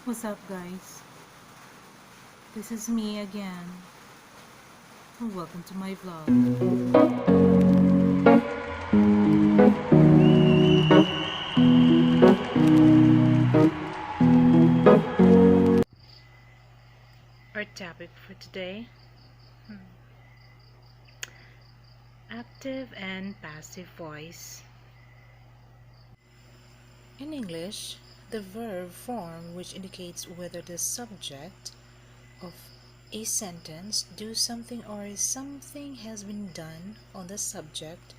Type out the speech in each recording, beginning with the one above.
What's up, guys? This is me again, and welcome to my vlog. Our topic for today: active and passive voice. In English, the verb form, which indicates whether the subject of a sentence do something or something has been done on the subject,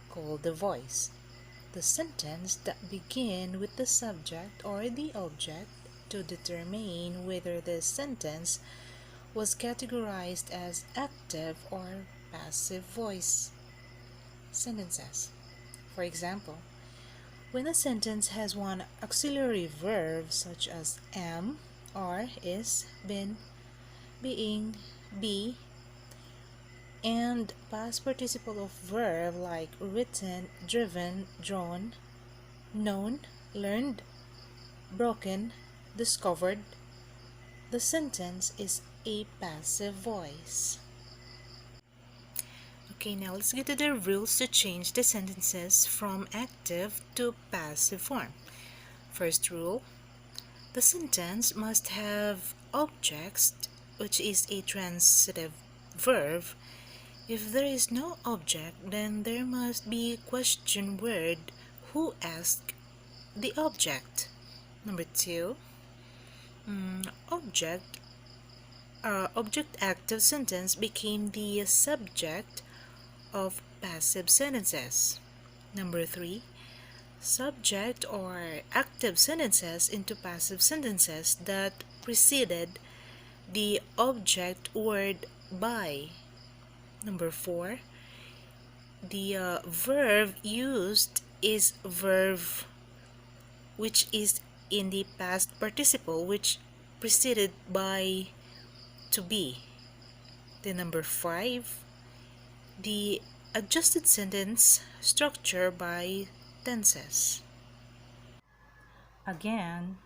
called the voice. The sentence that begin with the subject or the object to determine whether the sentence was categorized as active or passive voice sentences. For example, when a sentence has one auxiliary verb such as am, are, is, been, being, be, and past participle of verb like written, driven, drawn, known, learned, broken, discovered, the sentence is a passive voice. Okay, now let's get to the rules to change the sentences from active to passive form. First rule: the sentence must have objects, which is a transitive verb. If there is no object, then there must be question word who asked the object. Number two, object object active sentence became the subject of passive sentences. Number three, subject or active sentences into passive sentences that preceded the object word by. Number four, the verb used is verb which is in the past participle which preceded by to be. Then number five, the adjusted sentence structure by tenses. Again,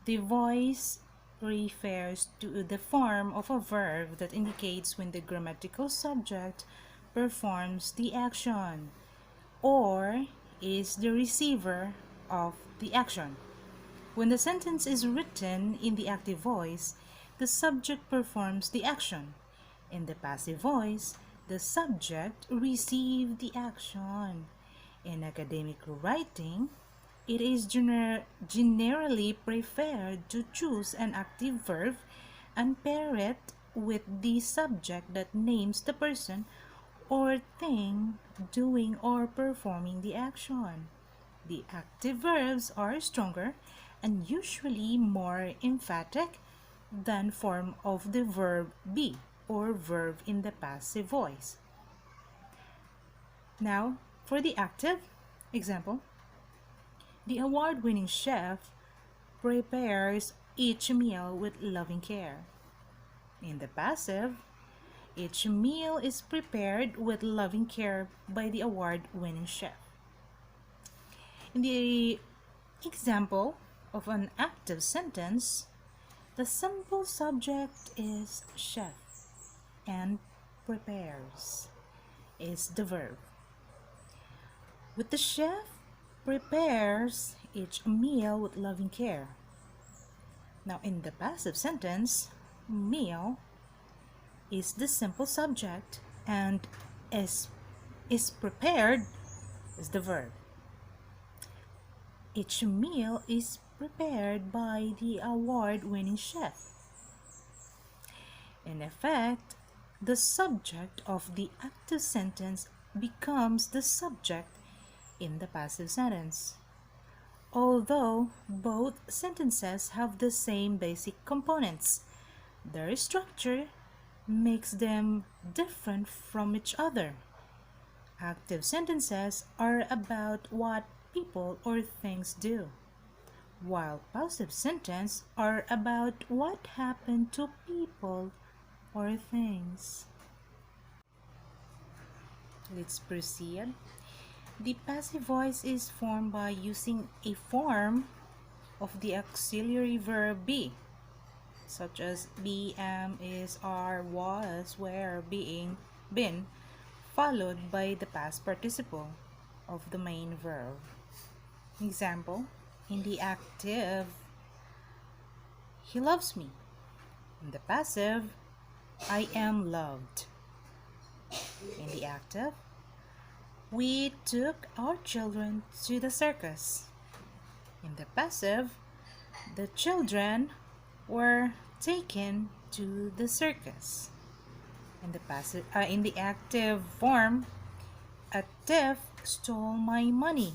the voice refers to the form of a verb that indicates when the grammatical subject performs the action or is the receiver of the action. When the sentence is written in the active voice, the subject performs the action. In the passive voice, the subject receives the action. In academic writing, it is generally preferred to choose an active verb and pair it with the subject that names the person or thing doing or performing the action. The active verbs are stronger and usually more emphatic than form of the verb be or verb in the passive voice. Now, for the active example, the award-winning chef prepares each meal with loving care. In the passive, each meal is prepared with loving care by the award-winning chef. In the example of an active sentence, the simple subject is chef and prepares is the verb. With the chef prepares each meal with loving care. Now in the passive sentence, meal is the simple subject and is prepared is the verb. Each meal is prepared by the award-winning chef. In effect, the subject of the active sentence becomes the subject in the passive sentence. Although both sentences have the same basic components, their structure makes them different from each other. Active sentences are about what people or things do, while passive sentences are about what happened to people or things. Let's proceed. The passive voice is formed by using a form of the auxiliary verb be, such as be, am, is, are, was, were, being, been, followed by the past participle of the main verb. Example, in the active, he loves me. In the passive, I am loved. In the active, we took our children to the circus. In the passive, the children were taken to the circus. In the active form, a thief stole my money.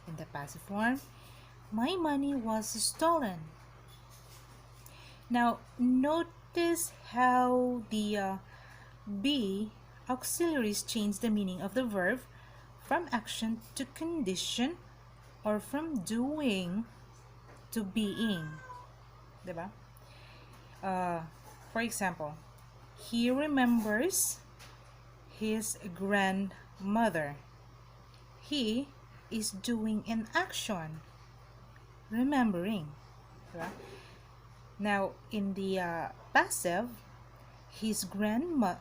In the passive form, my money was stolen. Now, notice how the be auxiliaries change the meaning of the verb from action to condition or from doing to being. Diba? For example, he remembers his grandmother. He is doing an action, remembering. Diba? Now, in the passive, his grandmother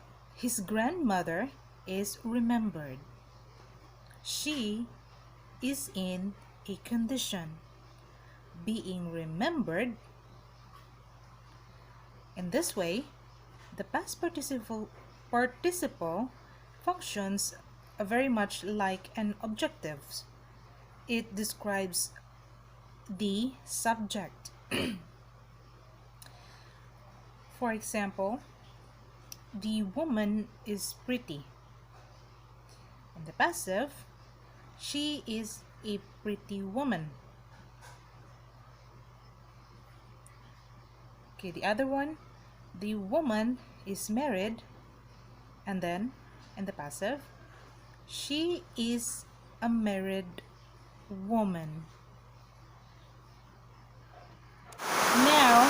is remembered. She is in a condition, being remembered. In this way, the past participle functions very much like an objective. It describes the subject. For example, the woman is pretty. In the passive, she is a pretty woman. Okay, the other one, the woman is married. And then, in the passive, she is a married woman. Now,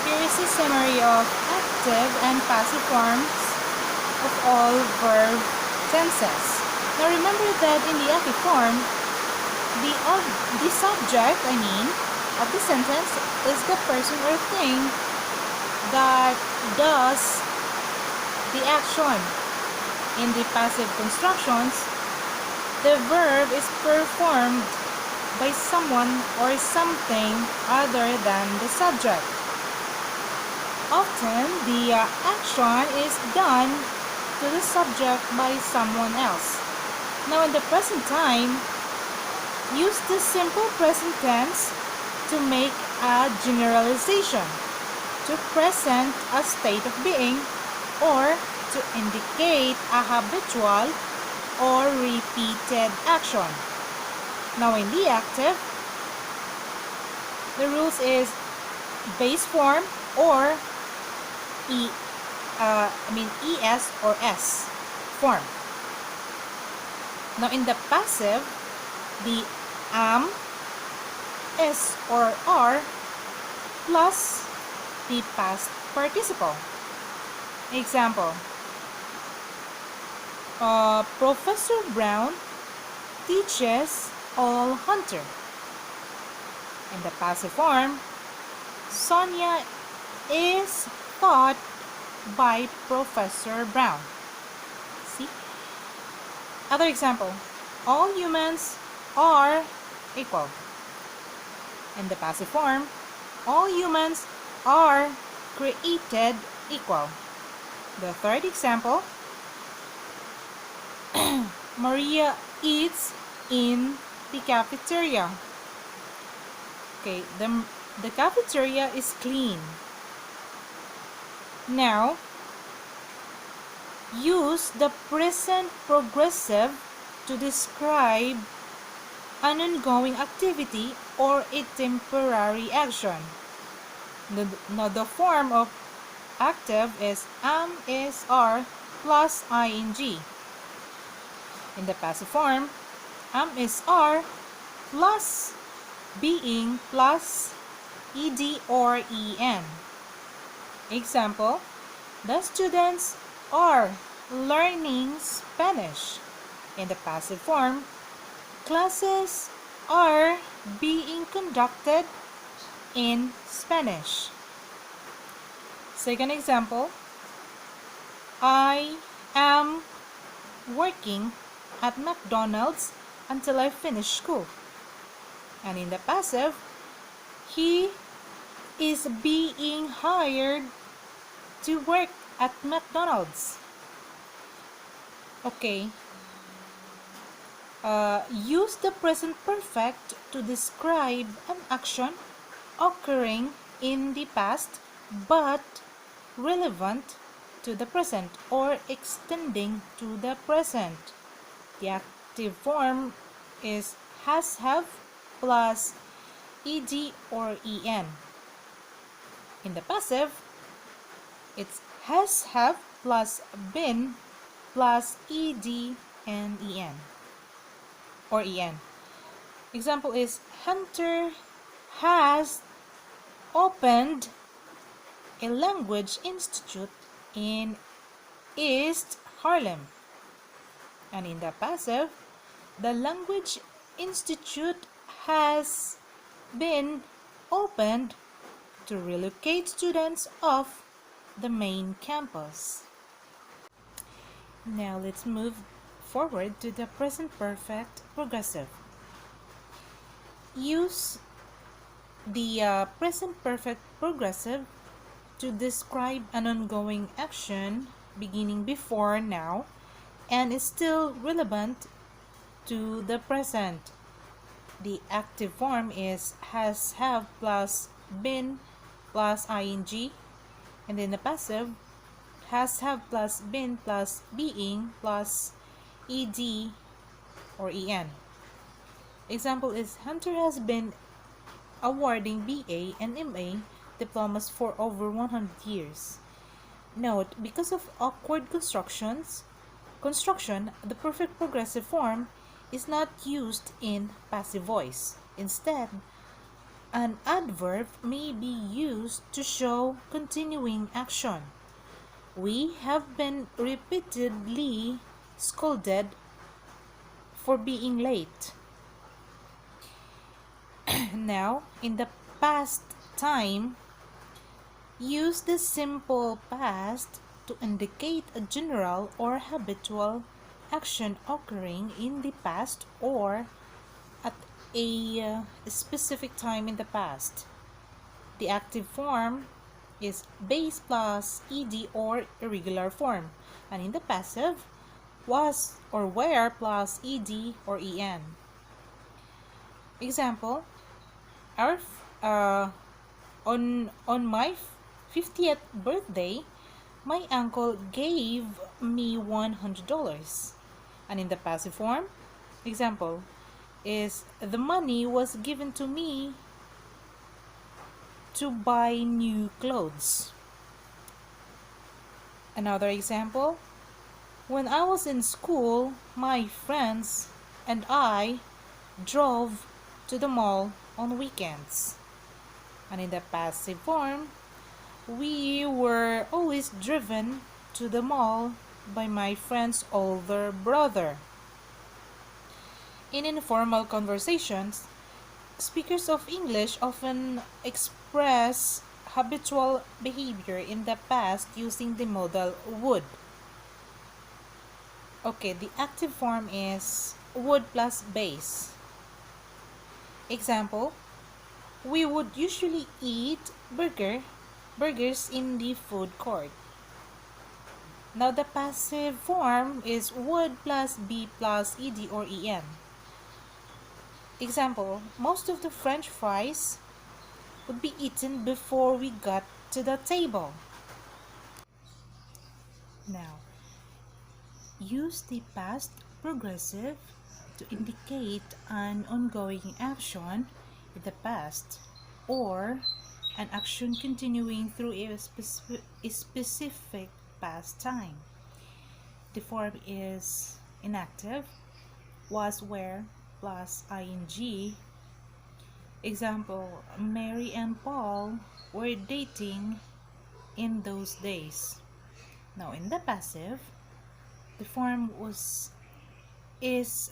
here is a summary of active and passive forms of all verb tenses. Now remember that in the active form, the subject, of the sentence is the person or thing that does the action. In the passive constructions, the verb is performed by someone or something other than the subject. Often, the action is done to the subject by someone else. Now, in the present time, use the simple present tense to make a generalization, to present a state of being, or to indicate a habitual or repeated action. Now, in the active, the rules is base form or ES or S form. Now in the passive, the am, is or are plus the past participle. Example, Professor Brown teaches all Hunter. In the passive form, Sonia is taught by Professor Brown. See? Other example, all humans are equal. In the passive form, all humans are created equal. The third example, Maria eats in the cafeteria. Okay, the cafeteria is clean. Now, use the present progressive to describe an ongoing activity or a temporary action. Now, the form of active is am, is, are plus ing. In the passive form, am, is, are plus being plus ed or en. Example, the students are learning Spanish. In the passive form, classes are being conducted in Spanish. Second example, I am working at McDonald's until I finish school. And in the passive, he is being hired to work at McDonald's. Okay. Use the present perfect to describe an action occurring in the past but relevant to the present or extending to the present. The active form is has, have plus ed or en. In the passive, it's has, have plus been plus ed and en or en. Example is Hunter has opened a language institute in East Harlem. And in the passive, the language institute has been opened to relocate students off the main campus. Now let's move forward to the present perfect progressive. Use the present perfect progressive to describe an ongoing action beginning before now and is still relevant to the present. The active form is has, have plus been plus ing, and then the passive has, have plus been plus being plus ed or en. Example is Hunter has been awarding BA and MA diplomas for over 100 years. Note, because of awkward construction, the perfect progressive form is not used in passive voice. Instead, an adverb may be used to show continuing action. We have been repeatedly scolded for being late. Now, in the past time, use the simple past to indicate a general or habitual action occurring in the past or at a specific time in the past. The active form is base plus ed or irregular form, and in the passive, was or were plus ed or en. Example, our on my 50th birthday, my uncle gave me $100. And in the passive form, example is the money was given to me to buy new clothes. Another example, when I was in school, my friends and I drove to the mall on weekends. And in the passive form, we were always driven to the mall by my friend's older brother. In informal conversations, speakers of English often express habitual behavior in the past using the modal would. Okay, the active form is would plus base. Example, we would usually eat burgers in the food court. Now the passive form is would plus be plus ed or en. Example, most of the French fries would be eaten before we got to the table. Now, use the past progressive to indicate an ongoing action in the past or an action continuing through a specific past time. The form is inactive, was, were plus ing. Example, Mary and Paul were dating in those days. Now in the passive, the form is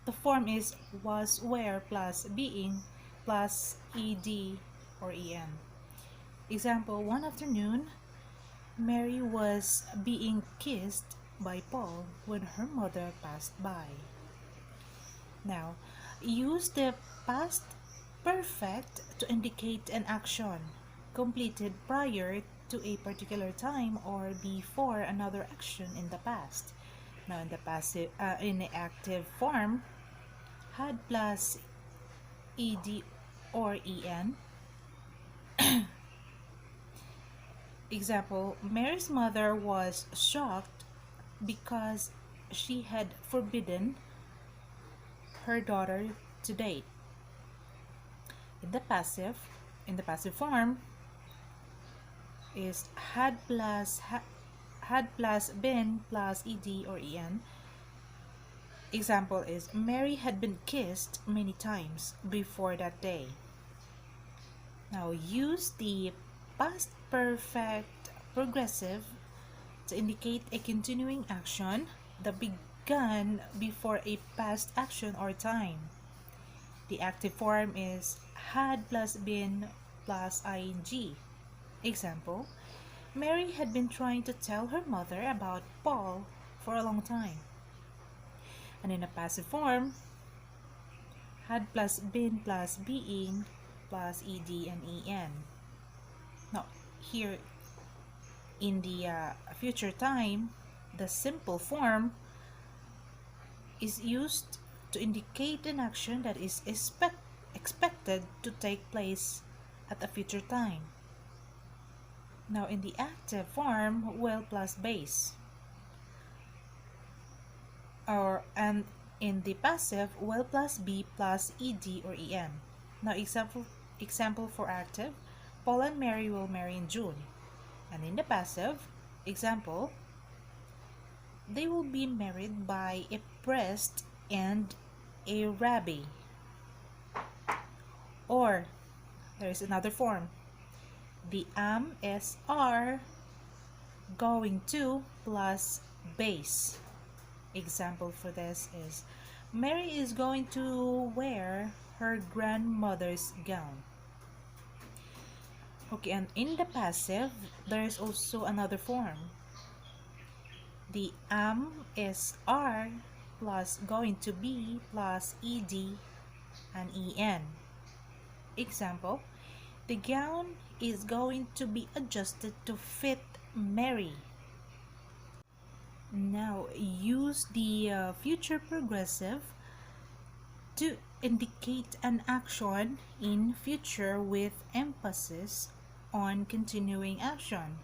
the form is was, were plus being plus ed or en. Example, one afternoon, Mary was being kissed by Paul when her mother passed by. Now, use the past perfect to indicate an action completed prior to a particular time or before another action in the past. Now, in the active form, had plus ed or en. Example, Mary's mother was shocked because she had forbidden her daughter to date. In the passive form is had plus been plus ed or en. Example is Mary had been kissed many times before that day. Now use the past perfect progressive to indicate a continuing action that began before a past action or time. The active form is had plus been plus ing. Example, Mary had been trying to tell her mother about Paul for a long time. And in a passive form, had plus been plus being plus ed and en. Now, here in the future time, the simple form is used to indicate an action that is expected to take place at a future time. Now, in the active form, will plus base. And in the passive, will plus be plus ed or en. Now, example for active, Paul and Mary will marry in June. And in the passive, example, they will be married by a priest and a rabbi. Or, there is another form. The am is are going to plus base. Example for this is Mary is going to wear her grandmother's gown. Okay, and in the passive, there is also another form. The am is are plus going to be plus ed and en. Example, the gown is going to be adjusted to fit Mary. Now use the future progressive to indicate an action in future with emphasis on continuing action.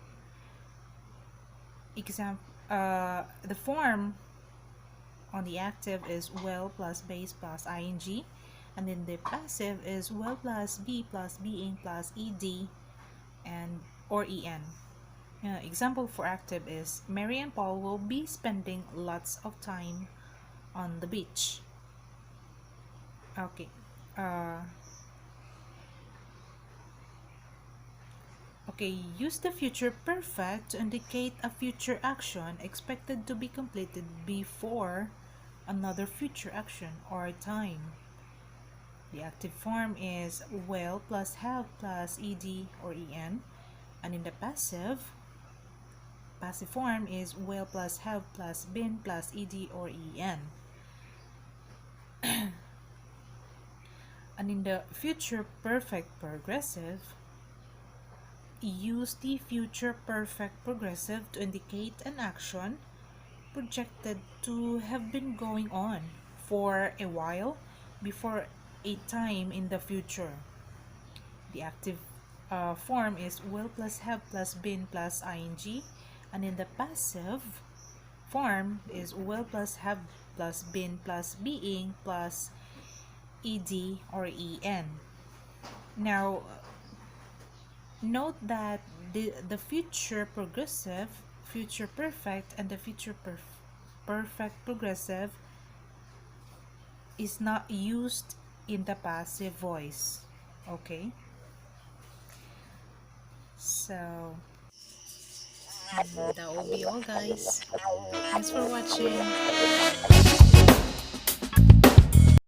The form on the active is will plus base plus ing, and then the passive is will plus be plus being plus ed and or en. Example for active is Mary and Paul will be spending lots of time on the beach. Okay. Use the future perfect to indicate a future action expected to be completed before another future action or time. The active form is will plus have plus ed or en, and in the passive form is will plus have plus been plus ed or en. And in the future perfect progressive, use the future perfect progressive to indicate an action projected to have been going on for a while before a time in the future. The active form is will plus have plus been plus ing, and in the passive form is will plus have plus been plus being plus ed or en. Now note that the future progressive, future perfect, and the future perfect progressive is not used in the passive voice. Okay, so that will be all, guys. Thanks for watching.